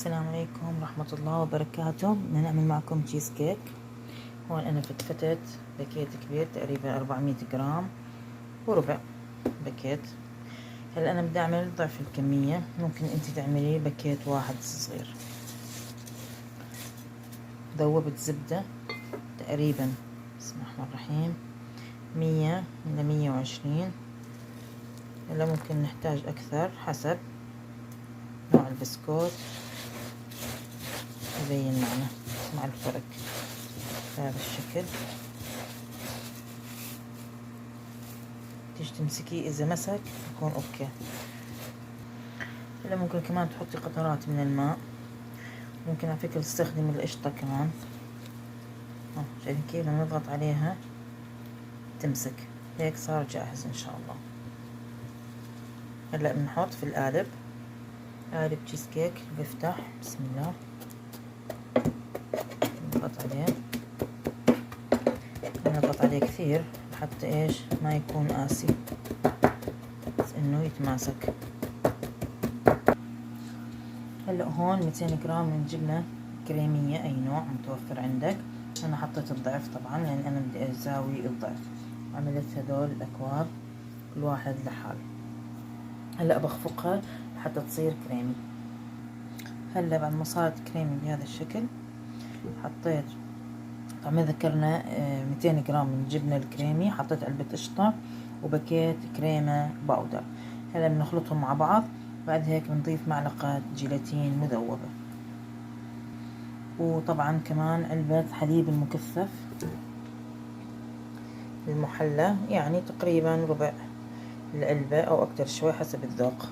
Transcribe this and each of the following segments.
السلام عليكم ورحمة الله وبركاته. بدنا نعمل معكم تشيز كيك. هون أنا فتفت باكيت كبير تقريبا 400 جرام وربع باكيت. هلا أنا بدي أعمل ضعف الكمية، ممكن أنت تعملي باكيت واحد صغير. ذوبت زبدة تقريبا بسم الله الرحمن الرحيم 100 ل 120. هلا ممكن نحتاج أكثر حسب نوع البسكوت، يبين معنا مع الفرق بهذا الشكل. تيجي تمسكيه إذا مسك يكون أوكي. هلا ممكن كمان تحطي قطرات من الماء، ممكن على فكرة تستخدمي القشطة كمان. شايفين كيف لما نضغط عليها تمسك. هيك صار جاهز إن شاء الله. هلا بنحط في القالب، قالب تشيز كيك بفتح بسم الله، نضغط عليه، نضغط عليه كثير حتى ايش ما يكون قاسي، بس انه يتماسك. هلا هون 200 جرام من جبنة كريمية اي نوع متوفر عندك. انا حطيت الضعف طبعا لان انا بدي اساوي الضعف. عملت هدول الاكواب كل واحد لحال. هلا بخفقها حتى تصير كريمي. هلا بعد ما صارت كريمي بهذا الشكل حطيت طبعا ذكرنا 200 جرام من الجبنة الكريمي، حطيت علبة قشطة وباكيت كريمة باودر. هلا بنخلطهم مع بعض. بعد هيك بنضيف معلقة جيلاتين مذوبة، وطبعا كمان علبة حليب المكثف المحلى، يعني تقريبا ربع العلبة او اكتر شوي حسب الذوق.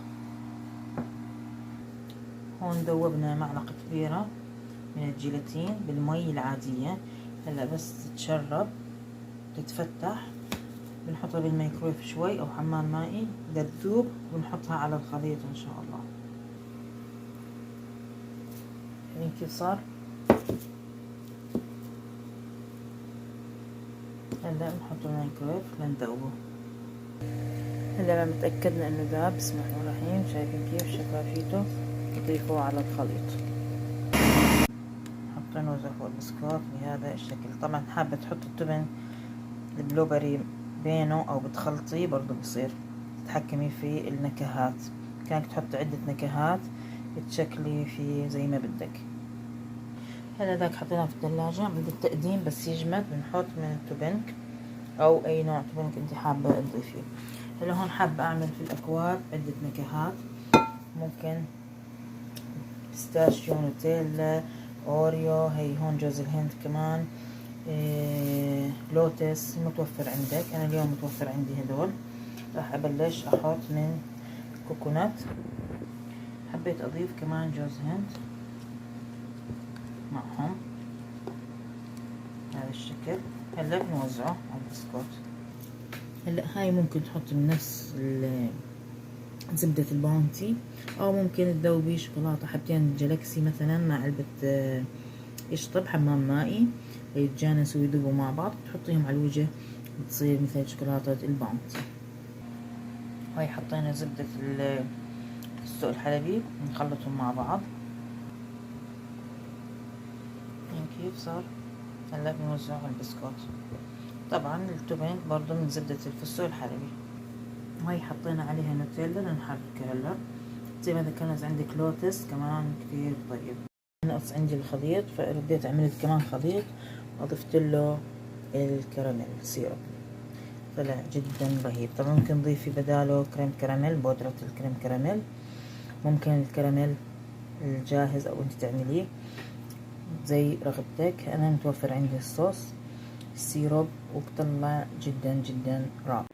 هون ذوبنا معلقة كبيرة من الجيلاتين بالمي العادية. هلا بس تتشرب تتفتح بنحطها بالميكرويف شوي او حمام مائي لتذوب، ونحطها على الخليط ان شاء الله. يعني كيف صار. هلا بنحطه بالميكرويف لنذوبه. هلا لما تأكدنا انه ذاب بسم الله الرحمن الرحيم، شايفين كيف شفافيته، نضيفه على الخليط. حطينا زهو البسكوت بهذا الشكل. طبعا حابة تحط التبن البلوبري بينه او بتخلطيه برضو بصير، تتحكمي في النكهات. كانك تحط عدة نكهات بتشكلي فيه زي ما بدك. هذا ذاك حطيناه في الثلاجة عند التقديم، بس يجمد بنحط من التوبنك او اي نوع توبنك انت حابة تضيفيه. هلا هون حابة اعمل في الاكواب عدة نكهات، ممكن بيستاشيو، نوتيلا، اوريو، هي هون جوز الهند كمان، لوتس متوفر عندك. انا اليوم متوفر عندي هدول. راح ابلش احط من كوكونات، حبيت اضيف كمان جوز هند معهم هذا الشكل. هلا بنوزعه على البسكوت. هلا هاي ممكن تحط من نفس زبدة الباونتي، او ممكن تذوبي شوكولاتة حبتين جلاكسي مثلا مع علبة قشطة بحمام مائي يتجانسوا ويذوبوا مع بعض، تحطيهم على الوجه بتصير مثل شوكولاتة الباونتي. هاي حطينا زبدة السوق الحلبي نخلطهم مع بعض. يعني كيف صار. هلا بنوزعه على البسكوت. طبعا التوبينج برضو من زبدة الفستق الحلبي. وهي حطينا عليها نوتيلا لنحركها. هلا زي ما ذكرنا إذا عندك لوتس كمان كثير طيب. نقص عندي الخليط فرديت عملت كمان خليط وضفت له الكراميل سيرب، طلع جدا رهيب. طبعا ممكن تضيفي بداله كريم كراميل، بودرة الكريم كراميل، ممكن الكراميل الجاهز او انت تعمليه زي رغبتك. انا متوفر عندي الصوص السيرب وبطلع جدا جدا رائع.